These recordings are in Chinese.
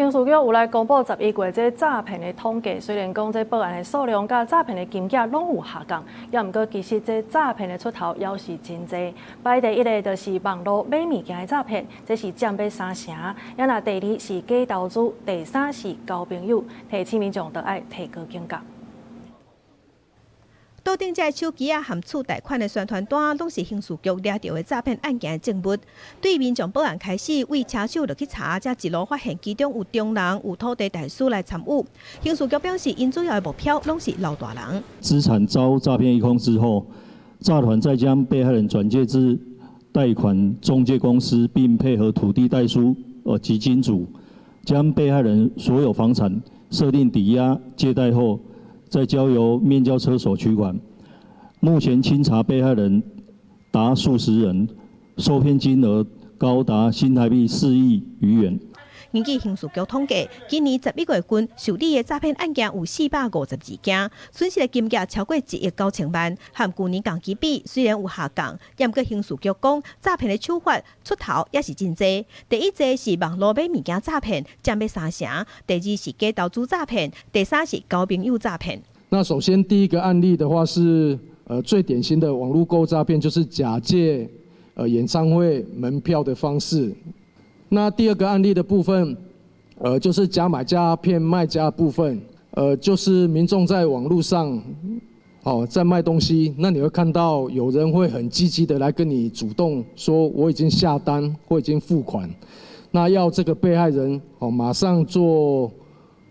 刑事局有来公布11月这诈骗的统计，虽然讲这报案的数量甲诈骗的金额拢有下降，也毋过其实这诈骗的出头也是真济。排第一个就是网络买物件的诈骗，这是占要3成；也那第二是假投资，第三是交朋友，提醒民众都爱提高警觉。 桌顶这手机含储贷款的宣传单，拢是刑事局抓到的诈骗案件的证物。对民众报案开始，为车手落去查，才一路发现其中有中人、有土地大师来参与。刑事局表示，因主要的目标拢是老大人。资产遭诈骗一空之后，诈团再将被害人转介至贷款中介公司，并配合土地代书及金主，将被害人所有房产设定抵押借贷后。 再交由面交车手取款，目前清查被害人达数十人，受骗金额高达新台币4亿余元。根据刑事局统计，今年11月份受理的诈骗案件有452件，损失的金额超过1亿9千万，和去年同期比虽然有下降，但不过刑事局讲诈骗的手法出头也是真多。第一个是网络买物件诈骗，占要3成；第二是假投资诈骗；第三是交朋友诈骗。那首先第一个案例的话是最典型的网络购物诈骗，就是假借演唱会门票的方式。 那第二个案例的部分，就是假买家骗卖家的部分，就是民众在网络上，在卖东西，那你会看到有人会很积极的来跟你主动说我已经下单或已经付款，那要这个被害人马上做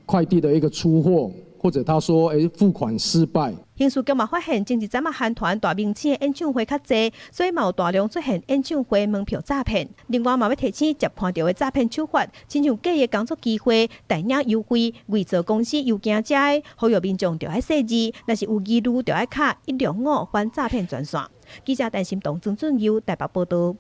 快递的一个出货，或者他说付款失败。 刑事局嘛发现，前一阵啊韩团大明星的演唱会较济，所以嘛有大量出现演唱会门票诈骗。另外嘛要提醒接看到的诈骗手法，亲像假的工作机会、代领优惠、伪造公司邮件者的，呼吁民众着爱细致，若是有疑虑着爱卡165反诈骗专线。记者陈心东、曾俊佑台北报道。